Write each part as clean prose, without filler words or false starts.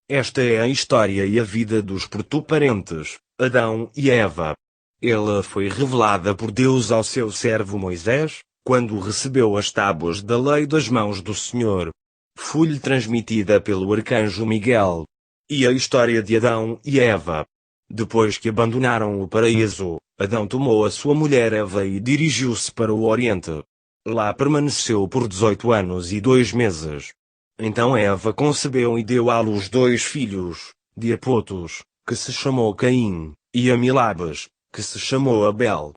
Esta é a história e a vida dos protoparentes, Adão e Eva. Ela foi revelada por Deus ao seu servo Moisés, quando recebeu as tábuas da lei das mãos do Senhor. Foi-lhe transmitida pelo arcanjo Miguel. E a história de Adão e Eva. Depois que abandonaram o paraíso, Adão tomou a sua mulher Eva e dirigiu-se para o Oriente. Lá permaneceu por 18 anos e 2 meses. Então Eva concebeu e deu à luz 2 filhos, Diapotos, que se chamou Caim, e Amilabes, que se chamou Abel.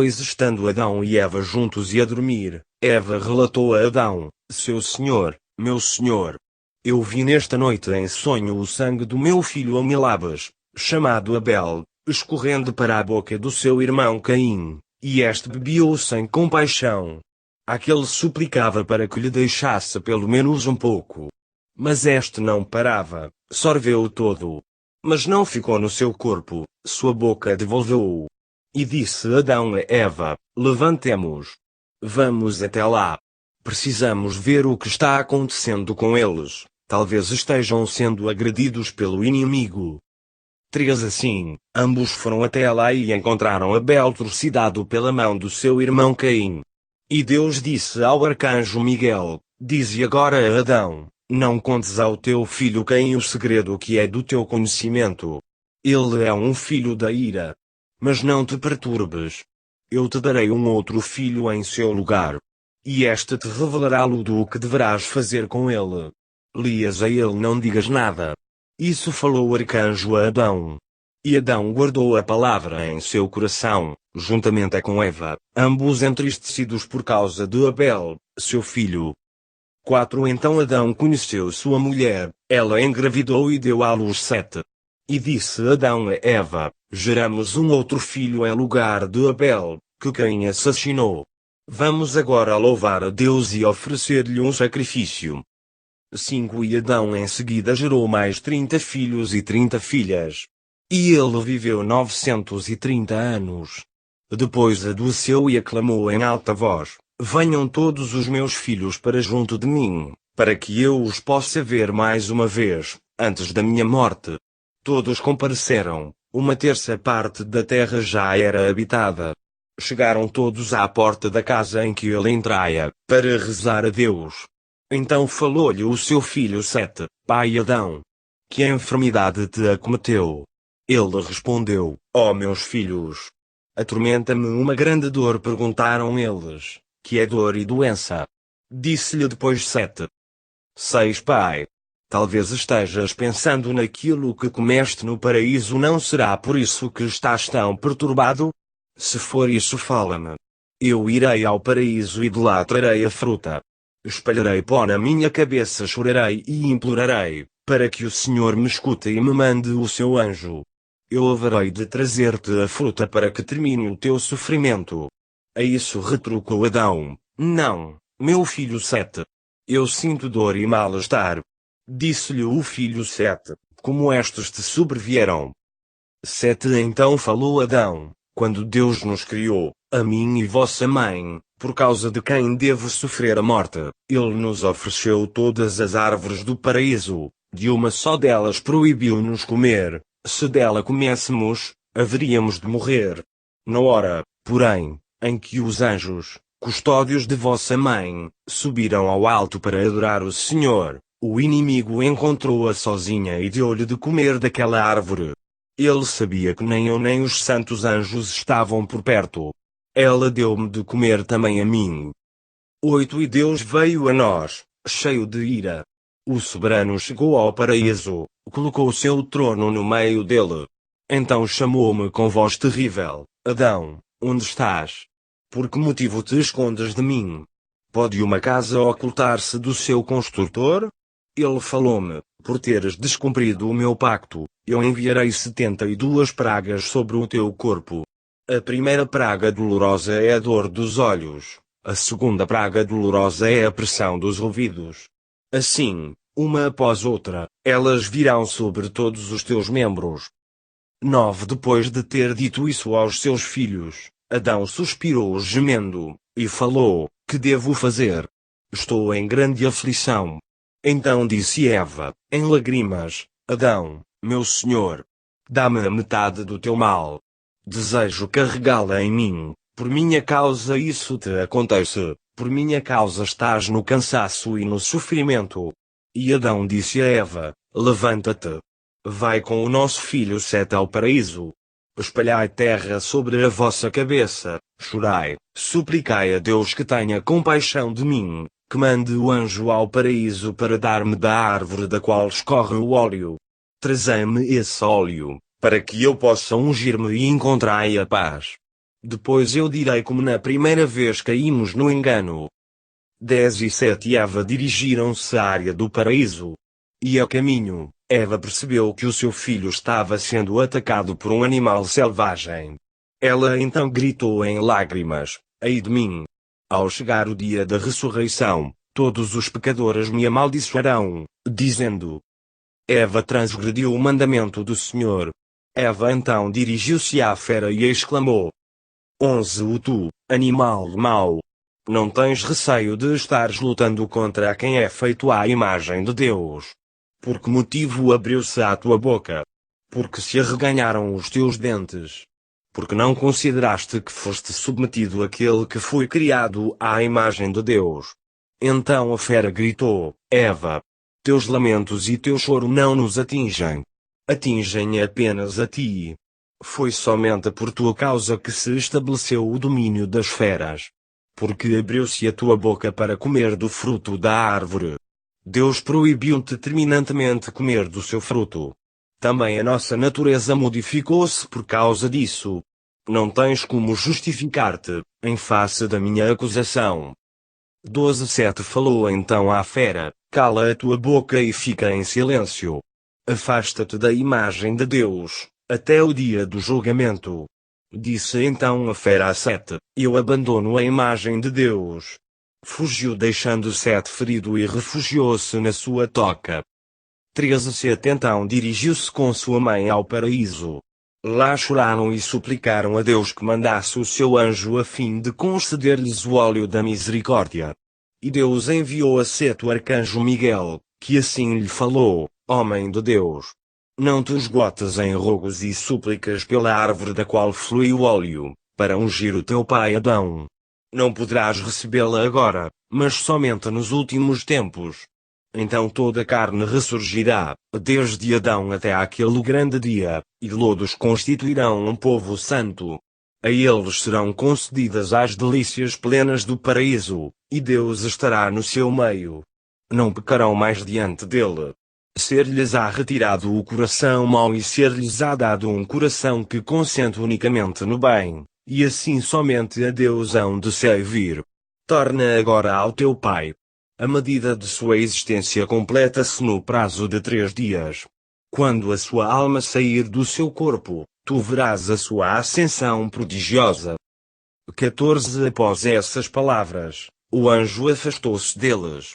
Estando Adão e Eva juntos e a dormir, Eva relatou a Adão: Seu senhor, meu senhor, eu vi nesta noite em sonho o sangue do meu filho Amilabes, chamado Abel, escorrendo para a boca do seu irmão Caim, e este bebia-o sem compaixão. Aquele suplicava para que lhe deixasse pelo menos um pouco. Mas este não parava, sorveu-o todo. Mas não ficou no seu corpo, sua boca devolveu-o. E disse Adão a Eva: Levantemos. Vamos até lá. Precisamos ver o que está acontecendo com eles, talvez estejam sendo agredidos pelo inimigo. Assim, ambos foram até lá e encontraram Abel trucidado pela mão do seu irmão Caim. E Deus disse ao arcanjo Miguel: Dize agora a Adão: Não contes ao teu filho Caim o segredo que é do teu conhecimento. Ele é um filho da ira. Mas não te perturbes. Eu te darei um outro filho em seu lugar. E este te revelará do que deverás fazer com ele. Lias a ele não digas nada. Isso falou o arcanjo a Adão. E Adão guardou a palavra em seu coração, juntamente com Eva, ambos entristecidos por causa de Abel, seu filho. Então Adão conheceu sua mulher, ela engravidou e deu à luz Sete. E disse Adão a Eva: Geramos um outro filho em lugar de Abel, que Caim assassinou. Vamos agora louvar a Deus e oferecer-lhe um sacrifício. E Adão em seguida gerou mais 30 filhos e 30 filhas. E ele viveu 930 anos. Depois adoeceu e aclamou em alta voz: Venham todos os meus filhos para junto de mim, para que eu os possa ver mais uma vez, antes da minha morte. Todos compareceram, 1/3 da terra já era habitada. Chegaram todos à porta da casa em que ele entraia, para rezar a Deus. Então falou-lhe o seu filho Sete: Pai Adão, que enfermidade te acometeu? Ele respondeu: Ó meus filhos, atormenta-me uma grande dor. Perguntaram eles: Que é dor e doença? Disse-lhe depois Sete: Pai. Talvez estejas pensando naquilo que comeste no paraíso. Não será por isso que estás tão perturbado? Se for isso, fala-me. Eu irei ao paraíso e de lá trarei a fruta. Espalharei pó na minha cabeça, chorarei e implorarei, para que o Senhor me escute e me mande o seu anjo. Eu haverei de trazer-te a fruta para que termine o teu sofrimento. A isso retrucou Adão: Não, meu filho Sete. Eu sinto dor e mal-estar. Disse-lhe o filho Sete: Como estes te sobrevieram? Sete então falou Adão: Quando Deus nos criou, a mim e vossa mãe, por causa de quem devo sofrer a morte, Ele nos ofereceu todas as árvores do paraíso, de uma só delas proibiu-nos comer. Se dela comêssemos, haveríamos de morrer. Na hora, porém, em que os anjos, custódios de vossa mãe, subiram ao alto para adorar o Senhor, o inimigo encontrou-a sozinha e deu-lhe de comer daquela árvore. Ele sabia que nem eu nem os santos anjos estavam por perto. Ela deu-me de comer também a mim. E Deus veio a nós, cheio de ira. O soberano chegou ao paraíso, colocou o seu trono no meio dele. Então chamou-me com voz terrível: Adão, onde estás? Por que motivo te escondes de mim? Pode uma casa ocultar-se do seu construtor? Ele falou-me: Por teres descumprido o meu pacto, eu enviarei 72 pragas sobre o teu corpo. A primeira praga dolorosa é a dor dos olhos. A segunda praga dolorosa é a pressão dos ouvidos. Assim, uma após outra, elas virão sobre todos os teus membros. Depois de ter dito isso aos seus filhos, Adão suspirou gemendo, e falou: Que devo fazer? Estou em grande aflição. Então disse Eva, em lágrimas: Adão, meu senhor, dá-me a metade do teu mal. Desejo carregá-la em mim, por minha causa isso te acontece, por minha causa estás no cansaço e no sofrimento. E Adão disse a Eva: Levanta-te. Vai com o nosso filho Sete ao paraíso. Espalhai terra sobre a vossa cabeça, chorai, suplicai a Deus que tenha compaixão de mim, que mande o anjo ao paraíso para dar-me da árvore da qual escorre o óleo. Trazei-me esse óleo, para que eu possa ungir-me e encontrai a paz. Depois eu direi como na primeira vez caímos no engano. 10 e 7 Eva dirigiram-se à área do paraíso. E a caminho, Eva percebeu que o seu filho estava sendo atacado por um animal selvagem. Ela então gritou em lágrimas: Ai de mim! Ao chegar o dia da ressurreição, todos os pecadores me amaldiçoarão, dizendo: Eva transgrediu o mandamento do Senhor. Eva então dirigiu-se à fera e exclamou: 11 O tu, animal mau! Não tens receio de estares lutando contra quem é feito à imagem de Deus? Por que motivo abriu-se a tua boca? Porque se arreganharam os teus dentes? Porque não consideraste que foste submetido àquele que foi criado à imagem de Deus? Então a fera gritou: Eva, teus lamentos e teu choro não nos atingem. Atingem apenas a ti. Foi somente por tua causa que se estabeleceu o domínio das feras. Porque abriu-se a tua boca para comer do fruto da árvore. Deus proibiu-te terminantemente comer do seu fruto. Também a nossa natureza modificou-se por causa disso. Não tens como justificar-te, em face da minha acusação. 12:7 Falou então à fera: Cala a tua boca e fica em silêncio. Afasta-te da imagem de Deus, até o dia do julgamento. Disse então a fera a Sete: Eu abandono a imagem de Deus. Fugiu deixando Sete ferido e refugiou-se na sua toca. 13:7 Então dirigiu-se com sua mãe ao paraíso. Lá choraram e suplicaram a Deus que mandasse o seu anjo a fim de conceder-lhes o óleo da misericórdia. E Deus enviou a Sete o arcanjo Miguel, que assim lhe falou: Homem de Deus, não te esgotes em rogos e súplicas pela árvore da qual flui o óleo, para ungir o teu pai Adão. Não poderás recebê-la agora, mas somente nos últimos tempos. Então toda a carne ressurgirá, desde Adão até aquele grande dia, e lodos constituirão um povo santo. A eles serão concedidas as delícias plenas do paraíso, e Deus estará no seu meio. Não pecarão mais diante dele. Ser-lhes-á retirado o coração mau e ser-lhes-á dado um coração que consente unicamente no bem, e assim somente a Deus hão de servir. Torna agora ao teu pai. A medida de sua existência completa-se no prazo de 3 dias. Quando a sua alma sair do seu corpo, tu verás a sua ascensão prodigiosa. 14 Após essas palavras, o anjo afastou-se deles.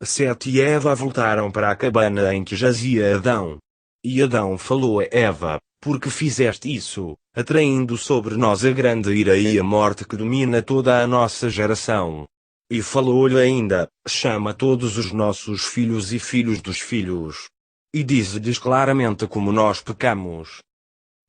Sete e Eva voltaram para a cabana em que jazia Adão. E Adão falou a Eva: Por que fizeste isso, atraindo sobre nós a grande ira e a morte que domina toda a nossa geração? E falou-lhe ainda: Chama todos os nossos filhos e filhos dos filhos. E diz-lhes claramente como nós pecamos.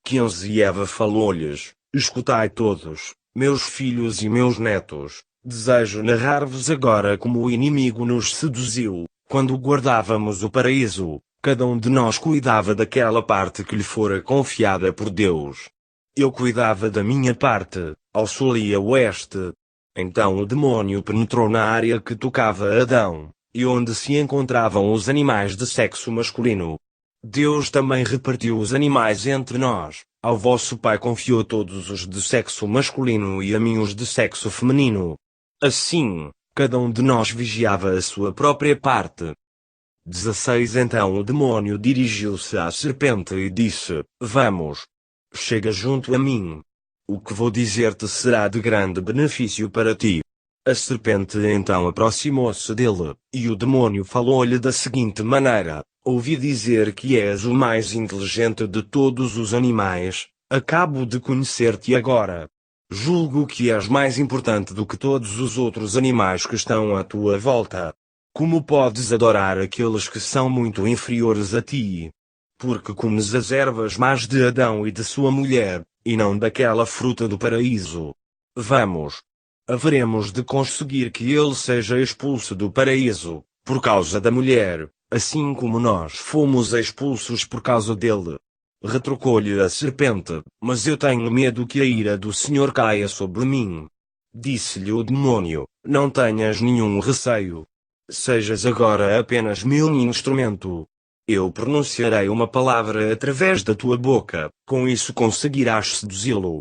15 E Eva falou-lhes: Escutai todos, meus filhos e meus netos. Desejo narrar-vos agora como o inimigo nos seduziu. Quando guardávamos o paraíso, cada um de nós cuidava daquela parte que lhe fora confiada por Deus. Eu cuidava da minha parte, ao sul e a oeste. Então o demônio penetrou na área que tocava Adão, e onde se encontravam os animais de sexo masculino. Deus também repartiu os animais entre nós. Ao vosso pai confiou todos os de sexo masculino e a mim os de sexo feminino. Assim, cada um de nós vigiava a sua própria parte. 16 Então o demônio dirigiu-se à serpente e disse: Vamos. Chega junto a mim. O que vou dizer-te será de grande benefício para ti. A serpente então aproximou-se dele, e o demônio falou-lhe da seguinte maneira: Ouvi dizer que és o mais inteligente de todos os animais, acabo de conhecer-te agora. Julgo que és mais importante do que todos os outros animais que estão à tua volta. Como podes adorar aqueles que são muito inferiores a ti? Porque comes as ervas más de Adão e de sua mulher, e não daquela fruta do paraíso. Vamos. Haveremos de conseguir que ele seja expulso do paraíso, por causa da mulher, assim como nós fomos expulsos por causa dele. Retrucou-lhe a serpente, mas eu tenho medo que a ira do Senhor caia sobre mim. Disse-lhe o demônio, não tenhas nenhum receio. Sejas agora apenas meu instrumento. Eu pronunciarei uma palavra através da tua boca, com isso conseguirás seduzi-lo.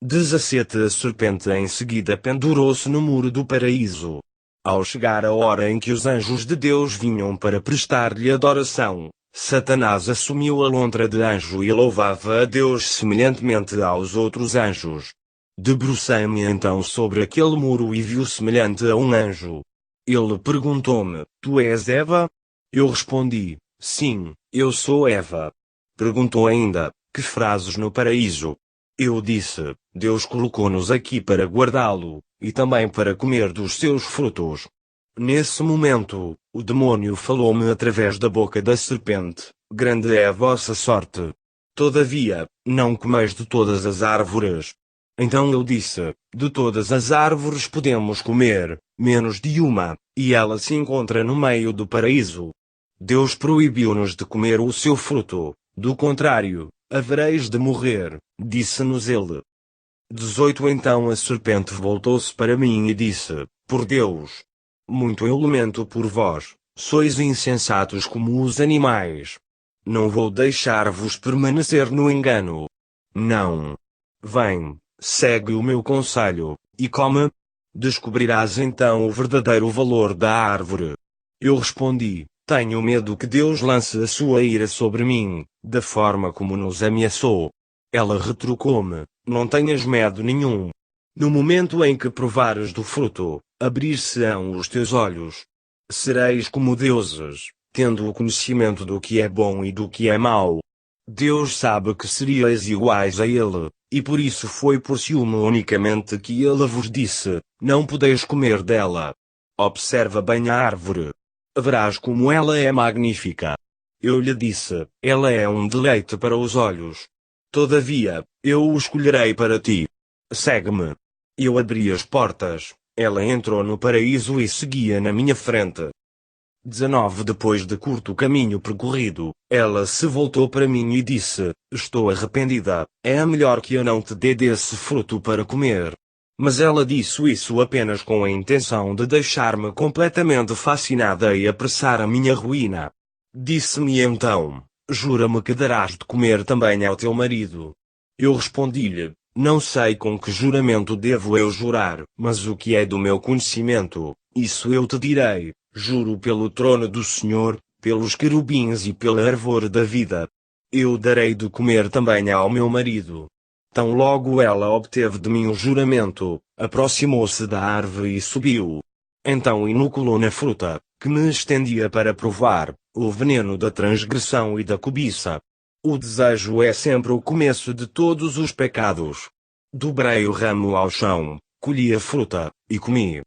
17 A serpente em seguida pendurou-se no muro do paraíso. Ao chegar a hora em que os anjos de Deus vinham para prestar-lhe adoração, Satanás assumiu a lontra de anjo e louvava a Deus semelhantemente aos outros anjos. Debrucei-me então sobre aquele muro e vi-o semelhante a um anjo. Ele perguntou-me, tu és Eva? Eu respondi, sim, eu sou Eva. Perguntou ainda, que fazes no paraíso? Eu disse, Deus colocou-nos aqui para guardá-lo, e também para comer dos seus frutos. Nesse momento, o demônio falou-me através da boca da serpente, grande é a vossa sorte. Todavia, não comeis de todas as árvores. Então eu disse, de todas as árvores podemos comer, menos de uma, e ela se encontra no meio do paraíso. Deus proibiu-nos de comer o seu fruto, do contrário, havereis de morrer, disse-nos ele. 18 Então a serpente voltou-se para mim e disse, por Deus! Muito eu lamento por vós, sois insensatos como os animais. Não vou deixar-vos permanecer no engano. Não. Vem, segue o meu conselho, e come. Descobrirás então o verdadeiro valor da árvore. Eu respondi, tenho medo que Deus lance a sua ira sobre mim, da forma como nos ameaçou. Ela retrucou-me, não tenhas medo nenhum. No momento em que provares do fruto, abrir-se-ão os teus olhos. Sereis como deuses, tendo o conhecimento do que é bom e do que é mau. Deus sabe que seríeis iguais a ele, e por isso foi por ciúme unicamente que ele vos disse, não podeis comer dela. Observa bem a árvore. Verás como ela é magnífica. Eu lhe disse, ela é um deleite para os olhos. Todavia, eu o escolherei para ti. Segue-me. Eu abri as portas, ela entrou no paraíso e seguia na minha frente. 19 Depois de curto caminho percorrido, ela se voltou para mim e disse, estou arrependida, é melhor que eu não te dê desse fruto para comer. Mas ela disse isso apenas com a intenção de deixar-me completamente fascinada e apressar a minha ruína. Disse-me então, jura-me que darás de comer também ao teu marido. Eu respondi-lhe, não sei com que juramento devo eu jurar, mas o que é do meu conhecimento, isso eu te direi, juro pelo trono do Senhor, pelos querubins e pela árvore da vida. Eu darei de comer também ao meu marido. Tão logo ela obteve de mim o juramento, aproximou-se da árvore e subiu. Então inoculou na fruta, que me estendia para provar, o veneno da transgressão e da cobiça. O desejo é sempre o começo de todos os pecados. Dobrei o ramo ao chão, colhi a fruta, e comi.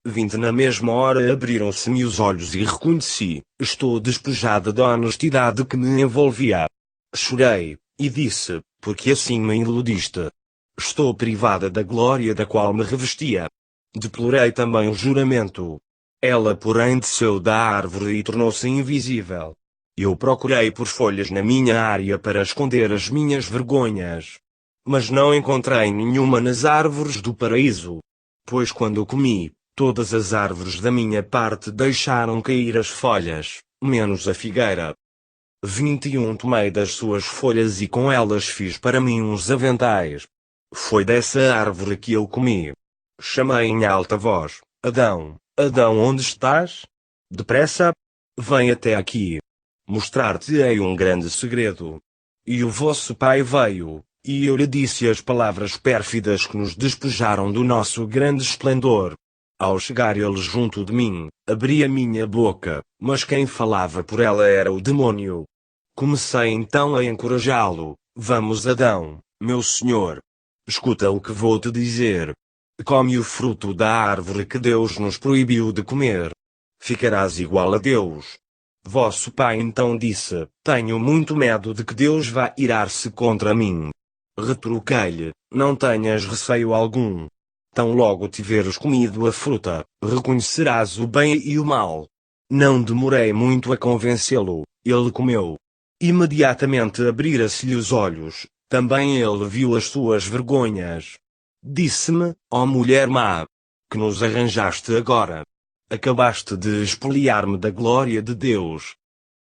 20 Na mesma hora abriram-se-me os olhos e reconheci, estou despojada da honestidade que me envolvia. Chorei, e disse, porque assim me iludiste. Estou privada da glória da qual me revestia. Deplorei também o juramento. Ela porém desceu da árvore e tornou-se invisível. Eu procurei por folhas na minha área para esconder as minhas vergonhas. Mas não encontrei nenhuma nas árvores do paraíso. Pois quando comi, todas as árvores da minha parte deixaram cair as folhas, menos a figueira. 21 Tomei das suas folhas e com elas fiz para mim uns aventais. Foi dessa árvore que eu comi. Chamei em alta voz, Adão, Adão, onde estás? Depressa! Vem até aqui. Mostrar-te-ei um grande segredo. E o vosso pai veio, e eu lhe disse as palavras pérfidas que nos despojaram do nosso grande esplendor. Ao chegar ele junto de mim, abri a minha boca, mas quem falava por ela era o demônio. Comecei então a encorajá-lo, vamos Adão, meu senhor. Escuta o que vou te dizer. Come o fruto da árvore que Deus nos proibiu de comer. ficarás igual a Deus. Vosso pai então disse: Tenho muito medo de que Deus vá irar-se contra mim. Retruquei-lhe: Não tenhas receio algum. Tão logo tiveres comido a fruta, reconhecerás o bem e o mal. Não demorei muito a convencê-lo, ele comeu. Imediatamente abrira-se-lhe os olhos, também ele viu as suas vergonhas. Disse-me: Ó mulher má, que nos arranjaste agora? Acabaste de expoliar-me da glória de Deus.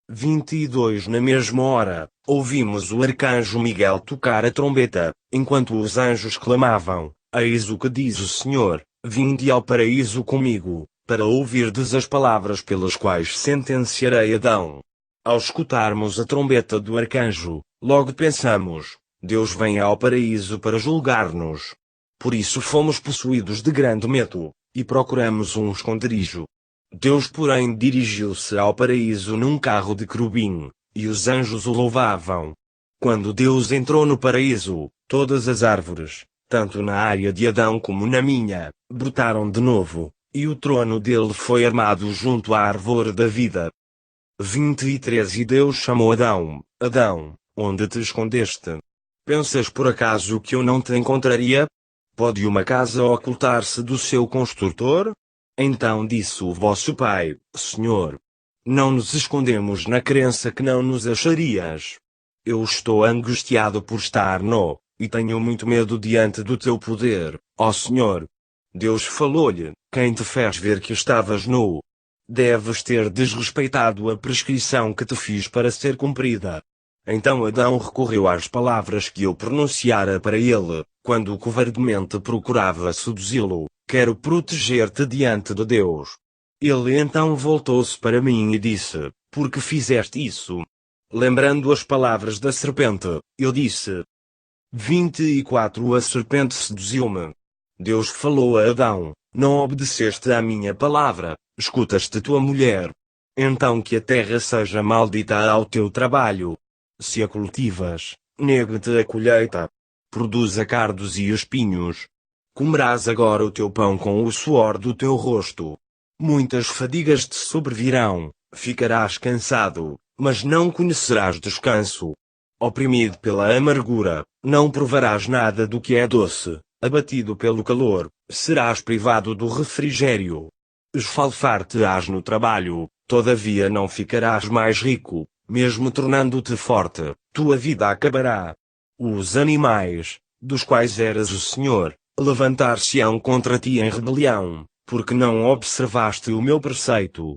22 Na mesma hora, ouvimos o arcanjo Miguel tocar a trombeta, enquanto os anjos clamavam: Eis o que diz o Senhor, vinde ao paraíso comigo, para ouvirdes as palavras pelas quais sentenciarei Adão. Ao escutarmos a trombeta do arcanjo, logo pensamos: Deus vem ao paraíso para julgar-nos. Por isso fomos possuídos de grande medo, e procuramos um esconderijo. Deus, porém, dirigiu-se ao paraíso num carro de querubim, e os anjos o louvavam. Quando Deus entrou no paraíso, todas as árvores, tanto na área de Adão como na minha, brotaram de novo, e o trono dele foi armado junto à árvore da vida. 23 E Deus chamou Adão: Adão, onde te escondeste? Pensas por acaso que eu não te encontraria? Pode uma casa ocultar-se do seu construtor? Então disse o vosso pai: Senhor, não nos escondemos na crença que não nos acharias. Eu estou angustiado por estar nu, e tenho muito medo diante do teu poder, ó Senhor. Deus falou-lhe: Quem te fez ver que estavas nu? Deves ter desrespeitado a prescrição que te fiz para ser cumprida. Então Adão recorreu às palavras que eu pronunciara para ele, quando covardemente procurava seduzi-lo: Quero proteger-te diante de Deus. Ele então voltou-se para mim e disse: Por que fizeste isso? Lembrando as palavras da serpente, eu disse: 24 A serpente seduziu-me. Deus falou a Adão: Não obedeceste à minha palavra, escutaste tua mulher. Então que a terra seja maldita ao teu trabalho. Se a cultivas, negue-te a colheita. Produza cardos e espinhos. Comerás agora o teu pão com o suor do teu rosto. Muitas fadigas te sobrevirão, ficarás cansado, mas não conhecerás descanso. Oprimido pela amargura, não provarás nada do que é doce. Abatido pelo calor, serás privado do refrigério. Esfalfar-te-ás no trabalho, todavia não ficarás mais rico, mesmo tornando-te forte, tua vida acabará. Os animais, dos quais eras o senhor, levantar-se-ão contra ti em rebelião, porque não observaste o meu preceito.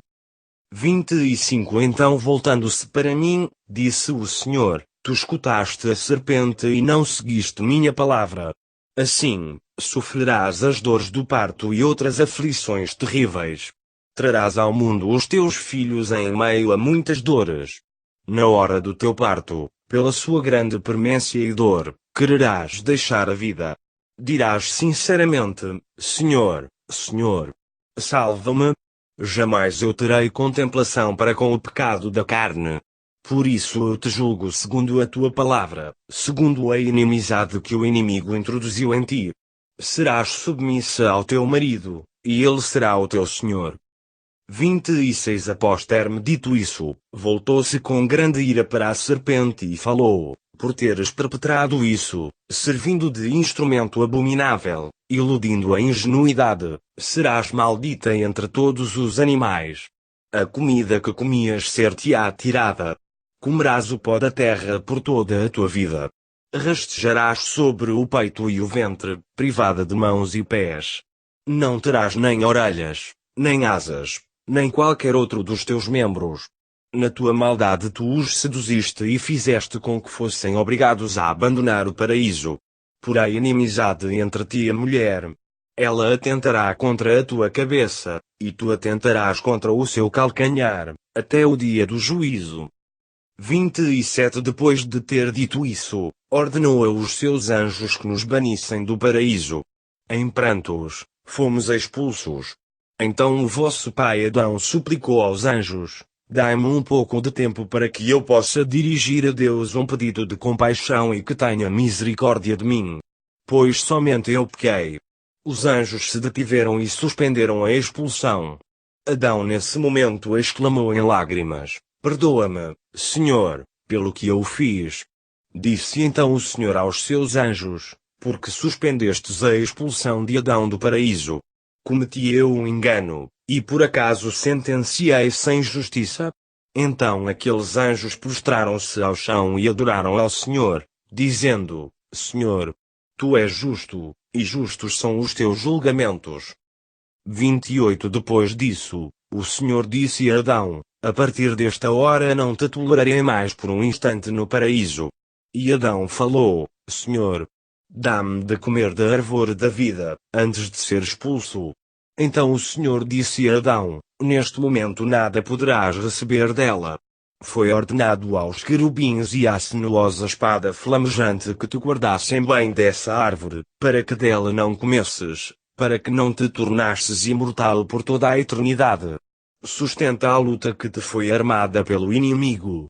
25 Então voltando-se para mim, disse o Senhor: Tu escutaste a serpente e não seguiste minha palavra. Assim, sofrerás as dores do parto e outras aflições terríveis. Trarás ao mundo os teus filhos em meio a muitas dores. Na hora do teu parto, pela sua grande premência e dor, quererás deixar a vida. Dirás sinceramente: Senhor, Senhor, salva-me. Jamais eu terei contemplação para com o pecado da carne. Por isso eu te julgo segundo a tua palavra, segundo a inimizade que o inimigo introduziu em ti. Serás submissa ao teu marido, e ele será o teu senhor. 26 Após ter-me dito isso, voltou-se com grande ira para a serpente e falou: Por teres perpetrado isso, servindo de instrumento abominável, iludindo a ingenuidade, serás maldita entre todos os animais. A comida que comias ser-te-á tirada. Comerás o pó da terra por toda a tua vida. Rastejarás sobre o peito e o ventre, privada de mãos e pés. Não terás nem orelhas, nem asas, nem qualquer outro dos teus membros. Na tua maldade tu os seduziste e fizeste com que fossem obrigados a abandonar o paraíso. Porém inimizade entre ti e a mulher. Ela atentará contra a tua cabeça, e tu atentarás contra o seu calcanhar, até o dia do juízo. 27 Depois de ter dito isso, ordenou aos seus anjos que nos banissem do paraíso. Em prantos, fomos expulsos. Então o vosso pai Adão suplicou aos anjos: Dai-me um pouco de tempo para que eu possa dirigir a Deus um pedido de compaixão e que tenha misericórdia de mim. Pois somente eu pequei. Os anjos se detiveram e suspenderam a expulsão. Adão nesse momento exclamou em lágrimas: Perdoa-me, Senhor, pelo que eu fiz. Disse então o Senhor aos seus anjos: Porque suspendestes a expulsão de Adão do paraíso? Cometi eu um engano, e por acaso sentenciei sem justiça? Então aqueles anjos prostraram-se ao chão e adoraram ao Senhor, dizendo: Senhor, tu és justo, e justos são os teus julgamentos. 28 Depois disso, o Senhor disse a Adão: A partir desta hora não te tolerarei mais por um instante no paraíso. E Adão falou: Senhor, dá-me de comer da árvore da vida, antes de ser expulso. Então o Senhor disse a Adão: Neste momento nada poderás receber dela. Foi ordenado aos querubins e à sinuosa espada flamejante que te guardassem bem dessa árvore, para que dela não comesses, para que não te tornasses imortal por toda a eternidade. Sustenta a luta que te foi armada pelo inimigo.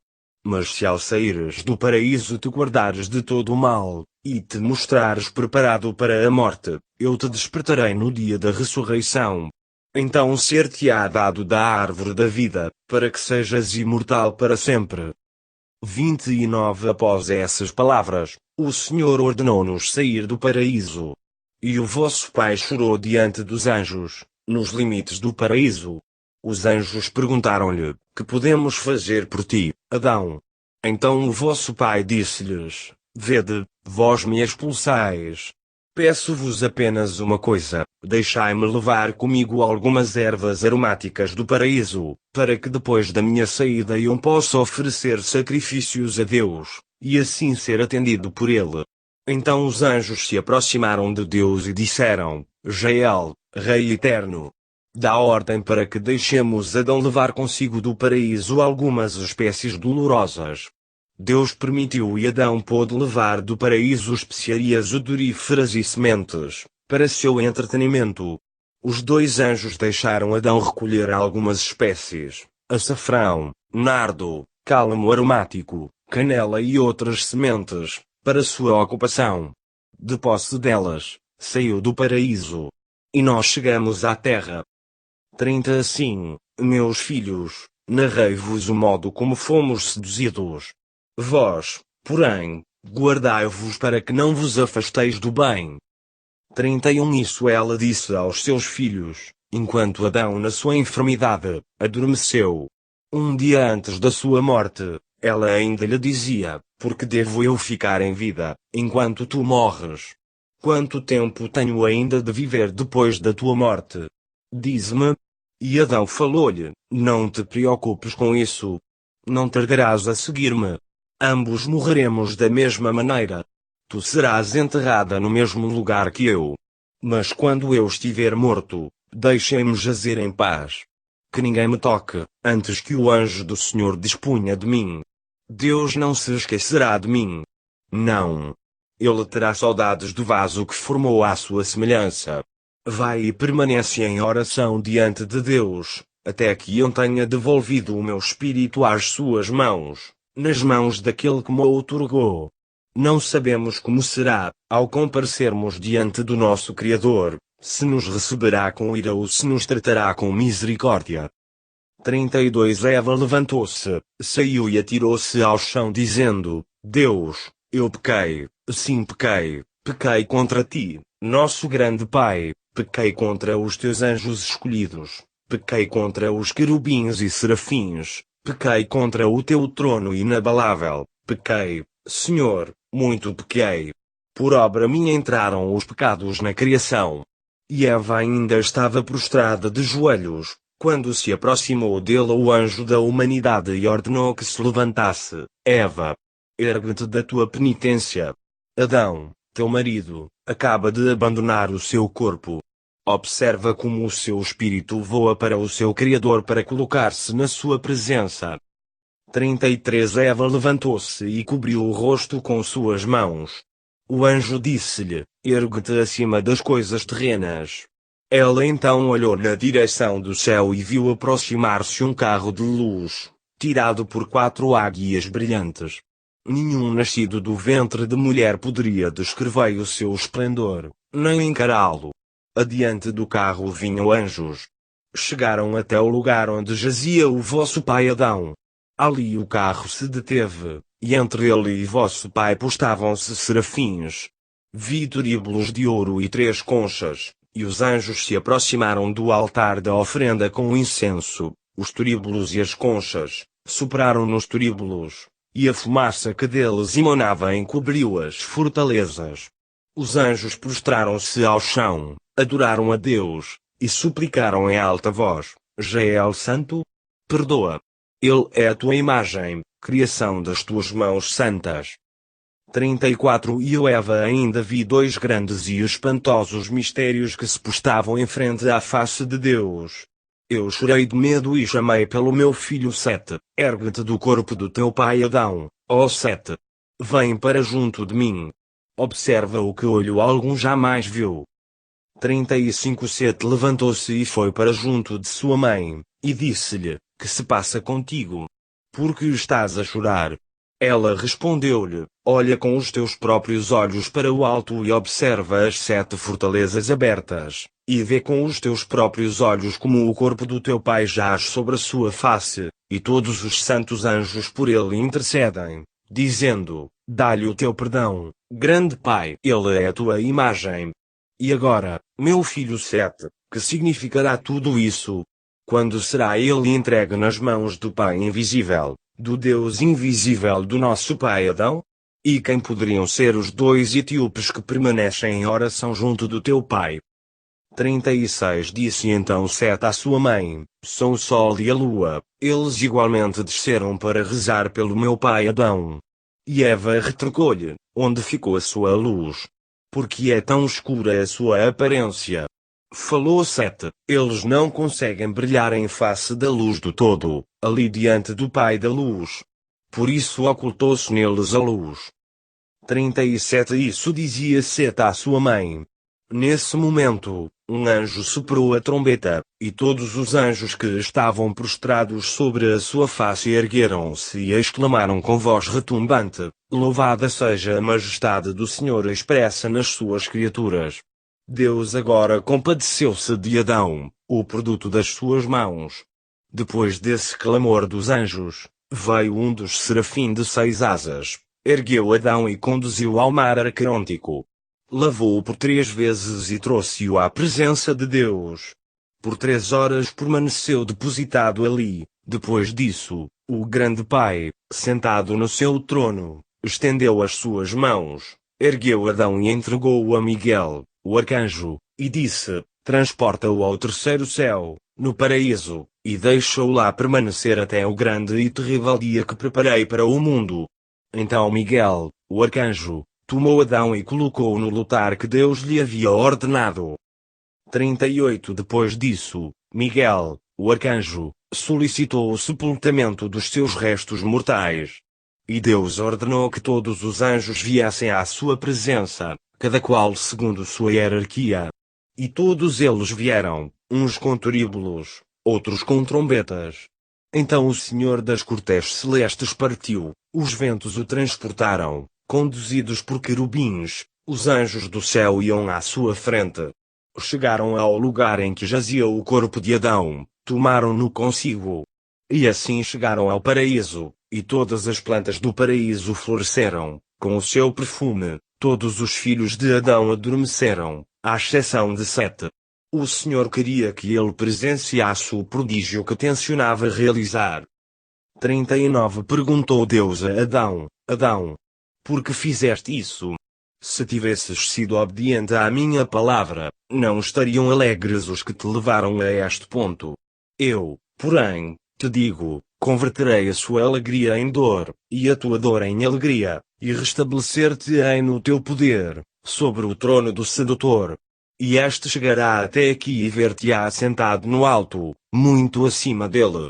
Mas se ao saíres do paraíso te guardares de todo o mal, e te mostrares preparado para a morte, eu te despertarei no dia da ressurreição. Então ser-te-á dado da árvore da vida, para que sejas imortal para sempre. 29 Após essas palavras, o Senhor ordenou-nos sair do paraíso. E o vosso pai chorou diante dos anjos, nos limites do paraíso. Os anjos perguntaram-lhe: Que podemos fazer por ti, Adão? Então o vosso pai disse-lhes: Vede, vós me expulsais. Peço-vos apenas uma coisa: deixai-me levar comigo algumas ervas aromáticas do paraíso, para que depois da minha saída eu possa oferecer sacrifícios a Deus, e assim ser atendido por ele. Então os anjos se aproximaram de Deus e disseram: Jael, Rei eterno, dá ordem para que deixemos Adão levar consigo do paraíso algumas espécies dolorosas. Deus permitiu e Adão pôde levar do paraíso especiarias odoríferas e sementes, para seu entretenimento. Os dois anjos deixaram Adão recolher algumas espécies: açafrão, nardo, cálamo aromático, canela e outras sementes, para sua ocupação. De posse delas, saiu do paraíso. E nós chegamos à terra. 30 Assim, meus filhos, narrei-vos o modo como fomos seduzidos. Vós, porém, guardai-vos para que não vos afasteis do bem. 31 Isso ela disse aos seus filhos, enquanto Adão na sua enfermidade, adormeceu. Um dia antes da sua morte, ela ainda lhe dizia: Por que devo eu ficar em vida, enquanto tu morres? Quanto tempo tenho ainda de viver depois da tua morte? Diz-me. E Adão falou-lhe: Não te preocupes com isso. Não tardarás a seguir-me. Ambos morreremos da mesma maneira. Tu serás enterrada no mesmo lugar que eu. Mas quando eu estiver morto, deixem-me jazer em paz. Que ninguém me toque, antes que o anjo do Senhor disponha de mim. Deus não se esquecerá de mim. Não. Ele terá saudades do vaso que formou à sua semelhança. Vai e permanece em oração diante de Deus, até que eu tenha devolvido o meu espírito às suas mãos, nas mãos daquele que me outorgou. Não sabemos como será, ao comparecermos diante do nosso Criador, se nos receberá com ira ou se nos tratará com misericórdia. 32 Eva levantou-se, saiu e atirou-se ao chão dizendo: Deus, eu pequei, sim pequei contra ti, nosso grande Pai, pequei contra os teus anjos escolhidos, pequei contra os querubins e serafins, pequei contra o teu trono inabalável, pequei, Senhor, muito pequei. Por obra minha entraram os pecados na criação. E Eva ainda estava prostrada de joelhos, quando se aproximou dele o anjo da humanidade e ordenou que se levantasse. Eva, ergue-te da tua penitência. Adão, teu marido, acaba de abandonar o seu corpo. Observa como o seu espírito voa para o seu Criador para colocar-se na sua presença. 33 Eva levantou-se e cobriu o rosto com suas mãos. O anjo disse-lhe: Ergue-te acima das coisas terrenas. Ela então olhou na direção do céu e viu aproximar-se um carro de luz, tirado por 4 águias brilhantes. Nenhum nascido do ventre de mulher poderia descrever o seu esplendor, nem encará-lo. Adiante do carro vinham anjos. Chegaram até o lugar onde jazia o vosso pai Adão. Ali o carro se deteve, e entre ele e vosso pai postavam-se serafins. Vi turíbulos de ouro e 3 conchas, e os anjos se aproximaram do altar da oferenda com o incenso. Os turíbulos e as conchas sopraram nos turíbulos, e a fumaça que deles emanava encobriu as fortalezas. Os anjos prostraram-se ao chão, adoraram a Deus, e suplicaram em alta voz: Jael Santo? Perdoa. Ele é a tua imagem, criação das tuas mãos santas. 34 E eu Eva ainda vi 2 grandes e espantosos mistérios que se postavam em frente à face de Deus. Eu chorei de medo e chamei pelo meu filho Sete: ergue-te do corpo do teu pai Adão, ó Sete. Vem para junto de mim. Observa o que olho algum jamais viu. 35 Sete levantou-se e foi para junto de sua mãe, e disse-lhe: que se passa contigo? Por que estás a chorar? Ela respondeu-lhe: olha com os teus próprios olhos para o alto e observa as 7 fortalezas abertas, e vê com os teus próprios olhos como o corpo do teu pai jaz sobre a sua face, e todos os santos anjos por ele intercedem, dizendo: dá-lhe o teu perdão, grande Pai. Ele é a tua imagem. E agora, meu filho Sete, que significará tudo isso? Quando será ele entregue nas mãos do Pai invisível, do Deus invisível do nosso pai Adão? E quem poderiam ser os 2 etíopes que permanecem em oração junto do teu pai? 36 Disse então Sete à sua mãe: são o sol e a lua, eles igualmente desceram para rezar pelo meu pai Adão. E Eva retrucou-lhe: onde ficou a sua luz? Porque é tão escura a sua aparência? Falou Sete: eles não conseguem brilhar em face da luz do todo, ali diante do Pai da luz. Por isso ocultou-se neles a luz. 37 Isso dizia Sete à sua mãe. Nesse momento, um anjo soprou a trombeta, e todos os anjos que estavam prostrados sobre a sua face ergueram-se e exclamaram com voz retumbante: louvada seja a majestade do Senhor expressa nas suas criaturas. Deus agora compadeceu-se de Adão, o produto das suas mãos. Depois desse clamor dos anjos, veio um dos serafim de 6 asas, ergueu Adão e conduziu-o ao mar Arquerontico. Lavou-o por 3 vezes e trouxe-o à presença de Deus. Por 3 horas permaneceu depositado ali. Depois disso, o grande Pai, sentado no seu trono, estendeu as suas mãos, ergueu Adão e entregou-o a Miguel, o arcanjo, e disse: transporta-o ao 3º céu, no paraíso, e deixa-o lá permanecer até o grande e terrível dia que preparei para o mundo. Então Miguel, o arcanjo, tomou Adão e colocou-o no lugar que Deus lhe havia ordenado. 38 Depois disso, Miguel, o arcanjo, solicitou o sepultamento dos seus restos mortais. E Deus ordenou que todos os anjos viessem à sua presença, cada qual segundo sua hierarquia. E todos eles vieram, uns com turíbulos, outros com trombetas. Então o Senhor das cortes celestes partiu, os ventos o transportaram, conduzidos por querubins, os anjos do céu iam à sua frente. Chegaram ao lugar em que jazia o corpo de Adão, tomaram-no consigo. E assim chegaram ao paraíso, e todas as plantas do paraíso floresceram, com o seu perfume. Todos os filhos de Adão adormeceram, à exceção de Sete. O Senhor queria que ele presenciasse o prodígio que tencionava realizar. 39 Perguntou Deus a Adão: Adão, por que fizeste isso? Se tivesses sido obediente à minha palavra, não estariam alegres os que te levaram a este ponto. Eu, porém, te digo, converterei a sua alegria em dor, e a tua dor em alegria, e restabelecer-te-ei no teu poder, sobre o trono do sedutor. E este chegará até aqui e ver-te-á sentado no alto, muito acima dele.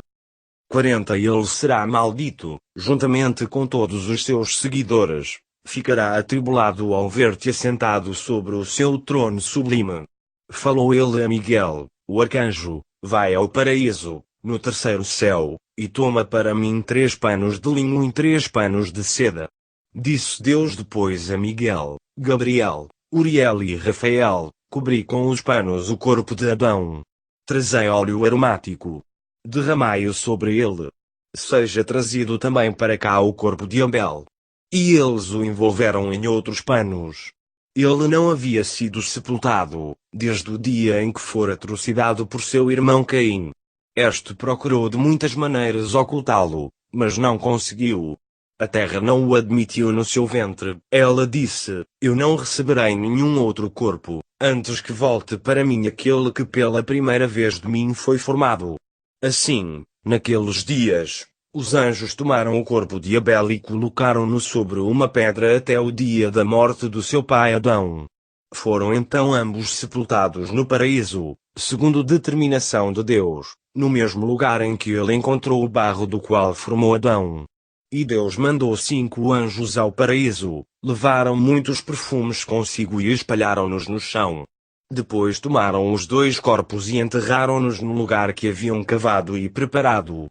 40 Ele será maldito, juntamente com todos os seus seguidores. Ficará atribulado ao ver-te assentado sobre o seu trono sublime. Falou ele a Miguel, o arcanjo: vai ao paraíso, no 3º céu, e toma para mim 3 panos de linho e 3 panos de seda. Disse Deus depois a Miguel, Gabriel, Uriel e Rafael: cobri com os panos o corpo de Adão. Trazei óleo aromático. Derramai-o sobre ele. Seja trazido também para cá o corpo de Abel. E eles o envolveram em outros panos. Ele não havia sido sepultado, desde o dia em que fora trucidado por seu irmão Caim. Este procurou de muitas maneiras ocultá-lo, mas não conseguiu. A terra não o admitiu no seu ventre. Ela disse: Eu não receberei nenhum outro corpo, antes que volte para mim aquele que pela primeira vez de mim foi formado. Assim, naqueles dias, os anjos tomaram o corpo de Abel e colocaram-no sobre uma pedra até o dia da morte do seu pai Adão. Foram então ambos sepultados no paraíso, segundo determinação de Deus, no mesmo lugar em que ele encontrou o barro do qual formou Adão. E Deus mandou 5 anjos ao paraíso, levaram muitos perfumes consigo e espalharam-nos no chão. Depois tomaram os 2 corpos e enterraram-nos no lugar que haviam cavado e preparado.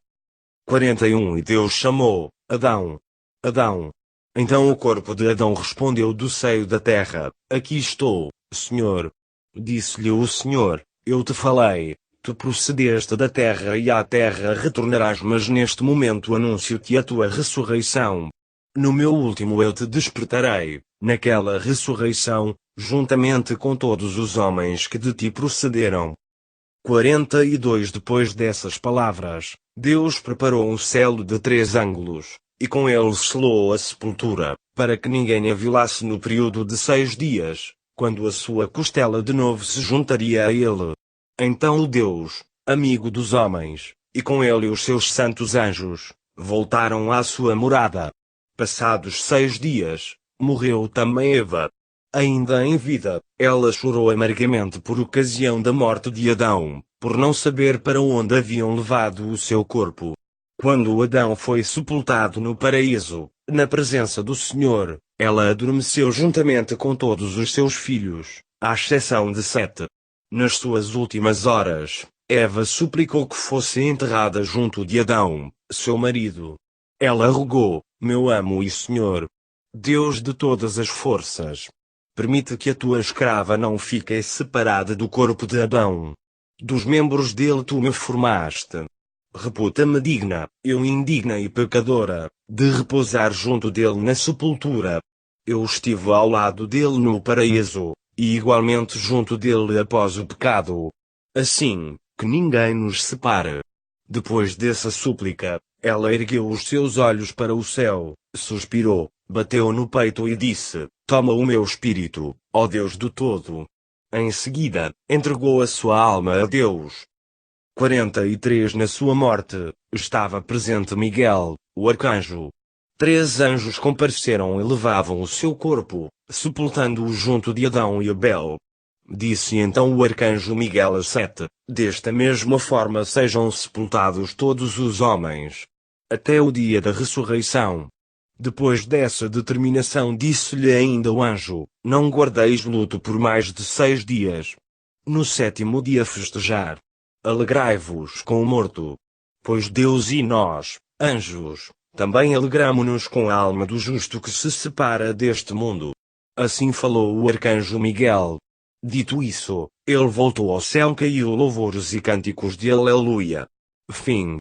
41 E Deus chamou: Adão, Adão. Então o corpo de Adão respondeu do seio da terra: Aqui estou, Senhor. Disse-lhe o Senhor: Eu te falei, tu procedeste da terra e à terra retornarás, mas neste momento anuncio-te a tua ressurreição. No meu último eu te despertarei, naquela ressurreição, juntamente com todos os homens que de ti procederam. 42 Depois dessas palavras, Deus preparou um celo de 3 ângulos, e com ele selou a sepultura, para que ninguém a violasse no período de 6 dias, quando a sua costela de novo se juntaria a ele. Então o Deus, amigo dos homens, e com ele os seus santos anjos, voltaram à sua morada. Passados 6 dias, morreu também Eva. Ainda em vida, ela chorou amargamente por ocasião da morte de Adão, por não saber para onde haviam levado o seu corpo. Quando Adão foi sepultado no paraíso, na presença do Senhor, ela adormeceu juntamente com todos os seus filhos, à exceção de 7. Nas suas últimas horas, Eva suplicou que fosse enterrada junto de Adão, seu marido. Ela rogou: Meu amo e Senhor, Deus de todas as forças, permite que a tua escrava não fique separada do corpo de Adão. Dos membros dele tu me formaste. Reputa-me digna, eu indigna e pecadora, de repousar junto dele na sepultura. Eu estive ao lado dele no paraíso, e igualmente junto dele após o pecado. Assim, que ninguém nos separe. Depois dessa súplica, ela ergueu os seus olhos para o céu, suspirou, bateu no peito e disse: Toma o meu espírito, ó Deus do todo. Em seguida, entregou a sua alma a Deus. 43 Na sua morte, estava presente Miguel, o arcanjo. 3 anjos compareceram e levavam o seu corpo, sepultando-o junto de Adão e Abel. Disse então o arcanjo Miguel a 7: Desta mesma forma sejam sepultados todos os homens, até o dia da ressurreição. Depois dessa determinação disse-lhe ainda o anjo: Não guardeis luto por mais de 6 dias. No 7º dia festejar. Alegrai-vos com o morto. Pois Deus e nós, anjos, também alegramo-nos com a alma do justo que se separa deste mundo. Assim falou o arcanjo Miguel. Dito isso, ele voltou ao céu, caiu louvores e cânticos de Aleluia. Fim.